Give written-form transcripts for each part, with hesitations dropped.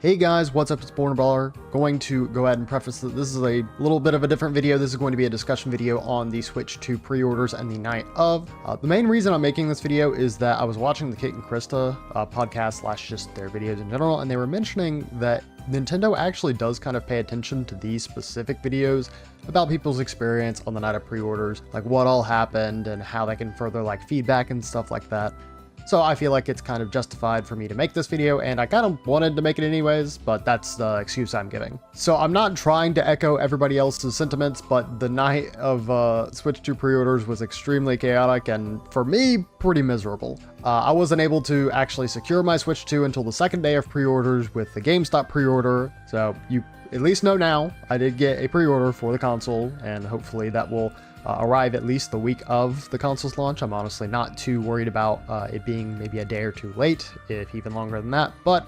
Hey guys, what's up? It's Born Baller. Going to go ahead and preface that this is a little bit of a different video. This is going to be a discussion video on the Switch 2 pre-orders and the night of. The main reason I'm making this video is that I was watching the Kate and Krista podcast / just their videos in general, and they were mentioning that Nintendo actually does kind of pay attention to these specific videos about people's experience on the night of pre-orders, like what all happened and how they can further like feedback and stuff like that. So I feel like it's kind of justified for me to make this video, and I kind of wanted to make it anyways, but that's the excuse I'm giving. So I'm not trying to echo everybody else's sentiments, but the night of Switch 2 pre-orders was extremely chaotic and, for me, pretty miserable. I wasn't able to actually secure my Switch 2 until the second day of pre-orders with the GameStop pre-order, so you at least know now I did get a pre-order for the console, and hopefully that will arrive at least the week of the console's launch. I'm honestly not too worried about it being maybe a day or two late, if even longer than that, but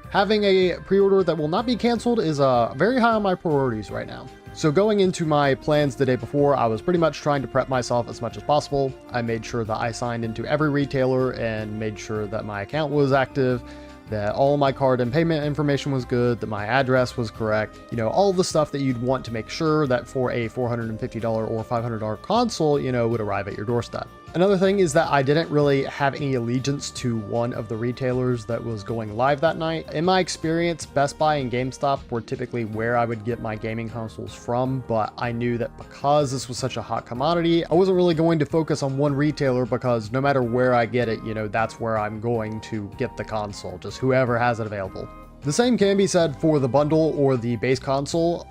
having a pre-order that will not be canceled is very high on my priorities right now. So going into my plans the day before, I was pretty much trying to prep myself as much as possible. I made sure that I signed into every retailer and made sure that my account was active, that all my card and payment information was good, that my address was correct, you know, all the stuff that you'd want to make sure that for a $450 or $500 console, you know, would arrive at your doorstep. Another thing is that I didn't really have any allegiance to one of the retailers that was going live that night. In my experience, Best Buy and GameStop were typically where I would get my gaming consoles from, but I knew that because this was such a hot commodity, I wasn't really going to focus on one retailer because no matter where I get it, you know, that's where I'm going to get the console, just whoever has it available. The same can be said for the bundle or the base console.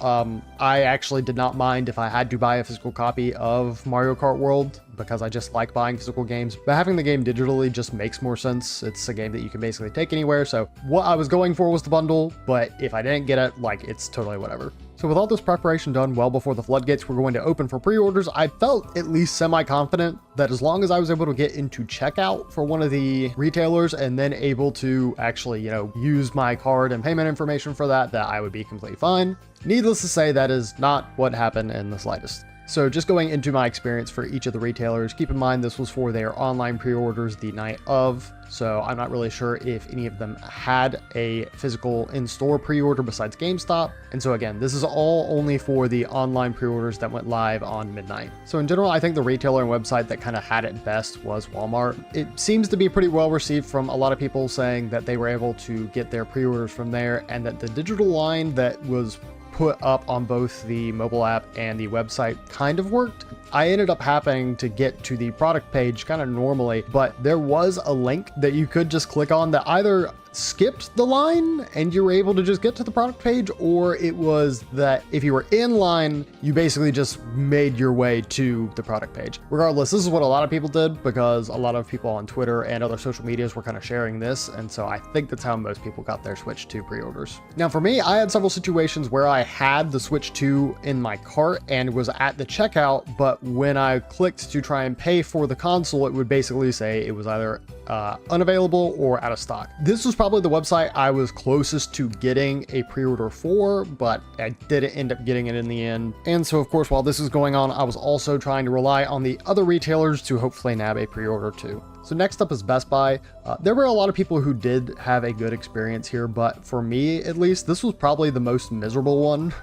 I actually did not mind if I had to buy a physical copy of Mario Kart World because I just like buying physical games, but having the game digitally just makes more sense. It's a game that you can basically take anywhere, so what I was going for was the bundle, but if I didn't get it, like, it's totally whatever. So with all this preparation done well before the floodgates were going to open for pre-orders, I felt at least semi-confident that as long as I was able to get into checkout for one of the retailers and then able to actually, you know, use my card and payment information for that I would be completely fine. Needless to say, that is not what happened in the slightest. So just going into my experience for each of the retailers, keep in mind this was for their online pre-orders the night of, so I'm not really sure if any of them had a physical in-store pre-order besides GameStop. And so again, this is all only for the online pre-orders that went live on midnight. So in general, I think the retailer and website that kind of had it best was Walmart. It seems to be pretty well received from a lot of people saying that they were able to get their pre-orders from there, and that the digital line that was put up on both the mobile app and the website kind of worked. I ended up having to get to the product page kind of normally, but there was a link that you could just click on that either skipped the line and you were able to just get to the product page, or it was that if you were in line, you basically just made your way to the product page. Regardless, this is what a lot of people did because a lot of people on Twitter and other social medias were kind of sharing this, and so I think that's how most people got their Switch 2 pre-orders. Now for me, I had several situations where I had the Switch 2 in my cart and was at the checkout, but when I clicked to try and pay for the console, it would basically say it was either unavailable or out of stock. This was probably the website I was closest to getting a pre-order for, but I didn't end up getting it in the end. And so of course, while this is going on, I was also trying to rely on the other retailers to hopefully nab a pre-order too. So next up is Best Buy. There were a lot of people who did have a good experience here, but for me at least, this was probably the most miserable one,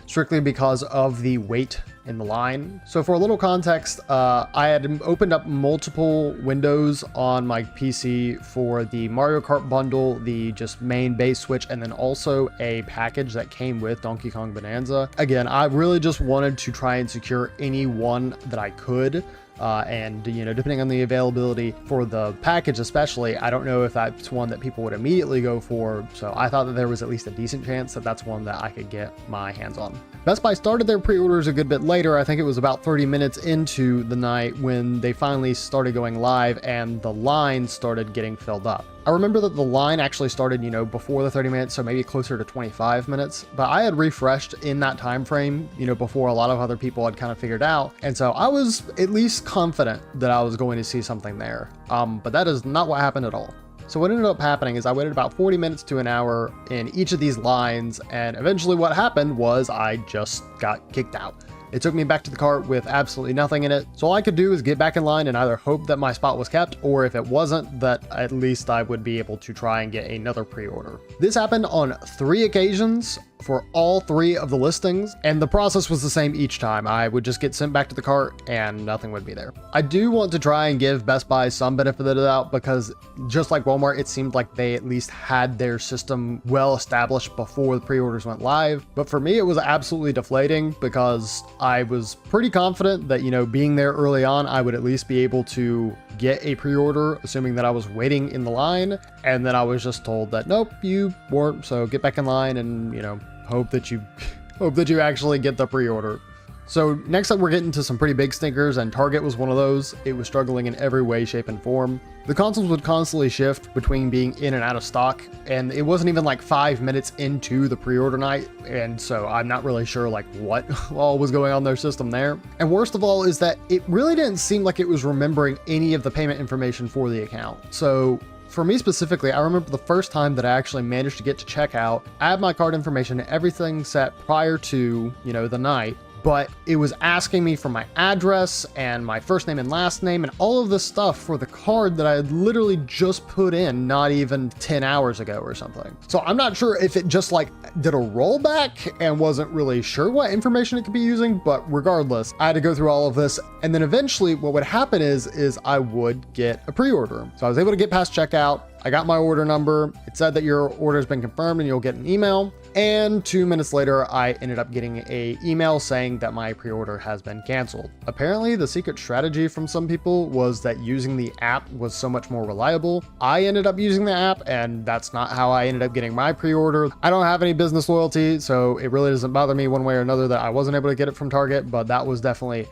strictly because of the wait in the line. So for a little context, I had opened up multiple windows on my PC for the Mario Kart bundle, the just main base Switch, and then also a package that came with Donkey Kong Bonanza. Again, I really just wanted to try and secure any one that I could. And, you know, depending on the availability for the package especially, I don't know if that's one that people would immediately go for, so I thought that there was at least a decent chance that that's one that I could get my hands on. Best Buy started their pre-orders a good bit later. I think it was about 30 minutes into the night when they finally started going live and the line started getting filled up. I remember that the line actually started, you know, before the 30 minutes, so maybe closer to 25 minutes, but I had refreshed in that time frame, you know, before a lot of other people had kind of figured out, and so I was at least confident that I was going to see something there, but that is not what happened at all. So what ended up happening is I waited about 40 minutes to an hour in each of these lines, and eventually what happened was I just got kicked out. It took me back to the cart with absolutely nothing in it. So all I could do is get back in line and either hope that my spot was kept, or if it wasn't, that at least I would be able to try and get another pre-order. This happened on 3 occasions for all 3 of the listings, and the process was the same each time. I would just get sent back to the cart and nothing would be there. I do want to try and give Best Buy some benefit of the doubt, because just like Walmart, it seemed like they at least had their system well established before the pre-orders went live. But for me, it was absolutely deflating, because I was pretty confident that, you know, being there early on, I would at least be able to get a pre-order, assuming that I was waiting in the line. And then I was just told that, nope, you weren't, so get back in line and, you know, hope that you actually get the pre-order. So next up, we're getting to some pretty big stinkers, and Target was one of those. It was struggling in every way, shape, and form. The consoles would constantly shift between being in and out of stock, and it wasn't even like 5 minutes into the pre-order night, and so I'm not really sure like what all was going on in their system there. And worst of all is that it really didn't seem like it was remembering any of the payment information for the account. So for me specifically, I remember the first time that I actually managed to get to checkout, I had my card information and everything set prior to, you know, the night, but it was asking me for my address and my first name and last name and all of this stuff for the card that I had literally just put in not even 10 hours ago or something. So I'm not sure if it just like did a rollback and wasn't really sure what information it could be using, but regardless, I had to go through all of this. And then eventually what would happen is I would get a pre-order. So I was able to get past checkout. I got my order number. It said that your order has been confirmed and you'll get an email. And 2 minutes later, I ended up getting an email saying that my pre-order has been canceled. Apparently, the secret strategy from some people was that using the app was so much more reliable. I ended up using the app, and that's not how I ended up getting my pre-order. I don't have any business loyalty, so it really doesn't bother me one way or another that I wasn't able to get it from Target, but that was definitely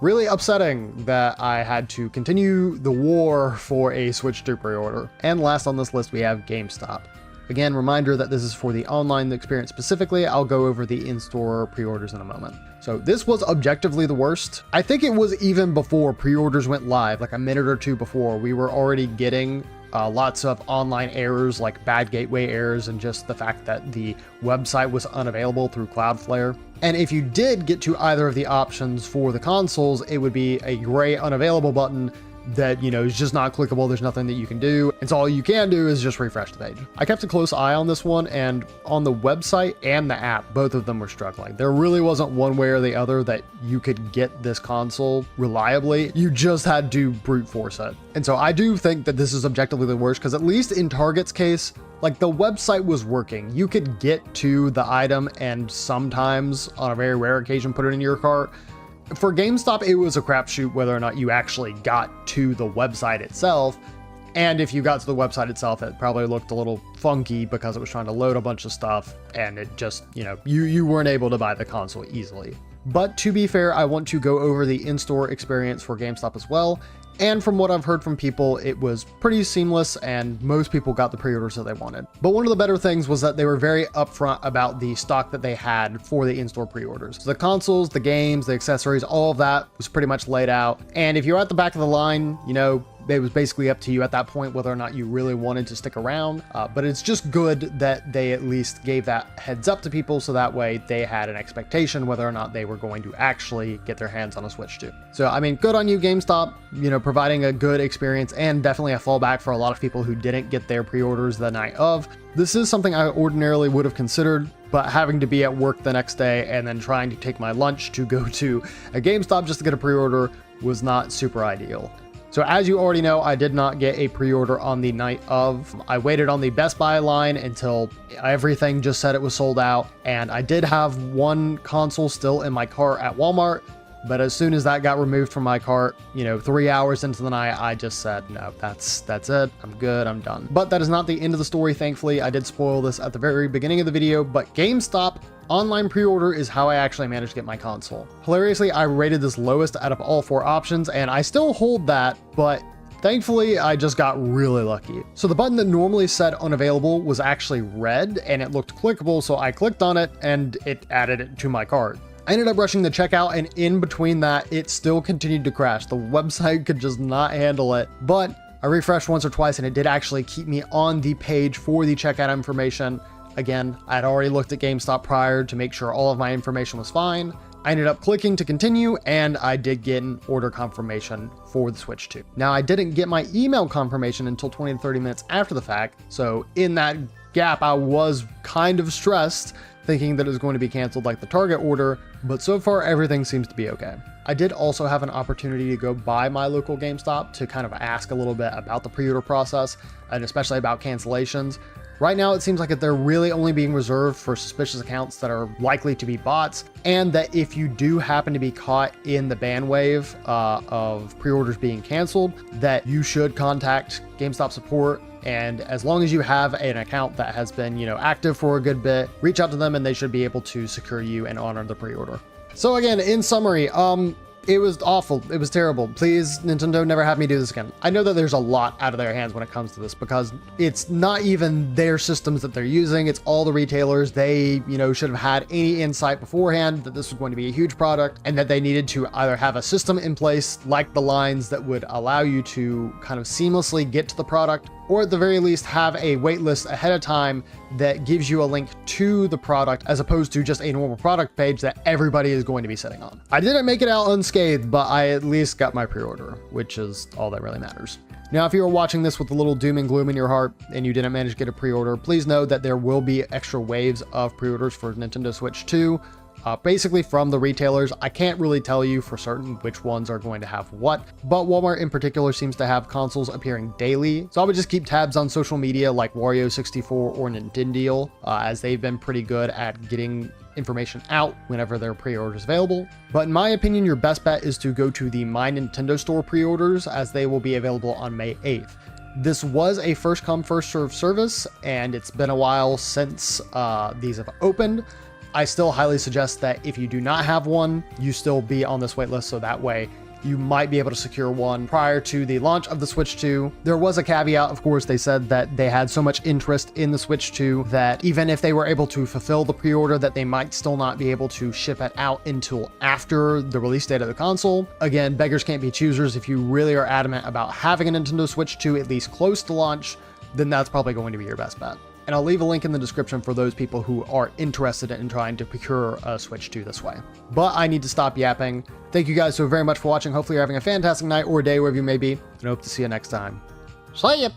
really upsetting that I had to continue the war for a Switch 2 pre-order. And last on this list, we have GameStop. Again, reminder that this is for the online experience specifically. I'll go over the in-store pre-orders in a moment. So this was objectively the worst. I think it was even before pre-orders went live, like a minute or two before, we were already getting lots of online errors, like bad gateway errors, and just the fact that the website was unavailable through Cloudflare. And if you did get to either of the options for the consoles, it would be a gray unavailable button that, you know, is just not clickable. There's nothing that you can do. And so all you can do is just refresh the page. I kept a close eye on this one, and on the website and the app, both of them were struggling. There really wasn't one way or the other that you could get this console reliably. You just had to brute force it. And so I do think that this is objectively the worst, because at least in Target's case, like the website was working. You could get to the item and sometimes on a very rare occasion put it in your cart. For GameStop, it was a crapshoot whether or not you actually got to the website itself. And if you got to the website itself, it probably looked a little funky because it was trying to load a bunch of stuff, and it just, you know, you weren't able to buy the console easily. But to be fair, I want to go over the in-store experience for GameStop as well. And from what I've heard from people, it was pretty seamless and most people got the pre-orders that they wanted. But one of the better things was that they were very upfront about the stock that they had for the in-store pre-orders. So the consoles, the games, the accessories, all of that was pretty much laid out. And if you're at the back of the line, you know, it was basically up to you at that point whether or not you really wanted to stick around. But it's just good that they at least gave that heads up to people, so that way they had an expectation whether or not they were going to actually get their hands on a Switch 2. So, I mean, good on you, GameStop, you know, providing a good experience and definitely a fallback for a lot of people who didn't get their pre-orders the night of. This is something I ordinarily would have considered, but having to be at work the next day and then trying to take my lunch to go to a GameStop just to get a pre-order was not super ideal. So as you already know, I did not get a pre-order on the night of. I waited on the Best Buy line until everything just said it was sold out. And I did have one console still in my cart at Walmart. But as soon as that got removed from my cart, you know, 3 hours into the night, I just said, no, that's it. I'm good. I'm done. But that is not the end of the story. Thankfully, I did spoil this at the very beginning of the video, but GameStop online pre-order is how I actually managed to get my console. Hilariously, I rated this lowest out of all 4 options, and I still hold that, but thankfully, I just got really lucky. So the button that normally said unavailable was actually red, and it looked clickable, so I clicked on it, and it added it to my cart. I ended up rushing the checkout, and in between that, it still continued to crash. The website could just not handle it, but I refreshed once or twice, and it did actually keep me on the page for the checkout information. Again, I'd already looked at GameStop prior to make sure all of my information was fine. I ended up clicking to continue, and I did get an order confirmation for the Switch 2. Now, I didn't get my email confirmation until 20 to 30 minutes after the fact, so in that gap, I was kind of stressed, thinking that it was going to be canceled like the Target order, but so far everything seems to be okay. I did also have an opportunity to go by my local GameStop to kind of ask a little bit about the pre-order process, and especially about cancellations. Right now, it seems like they're really only being reserved for suspicious accounts that are likely to be bots, and that if you do happen to be caught in the ban wave of pre-orders being canceled, that you should contact GameStop support. And as long as you have an account that has been, active for a good bit, reach out to them and they should be able to secure you and honor the pre-order. So again, in summary, it was awful. It was terrible. Please, Nintendo, never have me do this again. I know that there's a lot out of their hands when it comes to this, because it's not even their systems that they're using. It's all the retailers. They, should have had any insight beforehand that this was going to be a huge product, and that they needed to either have a system in place like the lines that would allow you to kind of seamlessly get to the product, or at the very least have a wait list ahead of time that gives you a link to the product, as opposed to just a normal product page that everybody is going to be sitting on. I didn't make it out unscathed, but I at least got my pre-order, which is all that really matters. Now, if you are watching this with a little doom and gloom in your heart and you didn't manage to get a pre-order, please know that there will be extra waves of pre-orders for Nintendo Switch 2. Basically from the retailers. I can't really tell you for certain which ones are going to have what, but Walmart in particular seems to have consoles appearing daily. So I would just keep tabs on social media like Wario64 or Nintendo, as they've been pretty good at getting information out whenever their pre-orders available. But in my opinion, your best bet is to go to the My Nintendo Store pre-orders, as they will be available on May 8th. This was a first come first served service, and it's been a while since these have opened. I still highly suggest that if you do not have one, you still be on this waitlist, so that way you might be able to secure one prior to the launch of the Switch 2. There was a caveat, of course. They said that they had so much interest in the Switch 2 that even if they were able to fulfill the pre-order, that they might still not be able to ship it out until after the release date of the console. Again, beggars can't be choosers. If you really are adamant about having a Nintendo Switch 2 at least close to launch, then that's probably going to be your best bet. And I'll leave a link in the description for those people who are interested in trying to procure a Switch 2 this way. But I need to stop yapping. Thank you guys so very much for watching. Hopefully you're having a fantastic night or day wherever you may be, and I hope to see you next time. See ya!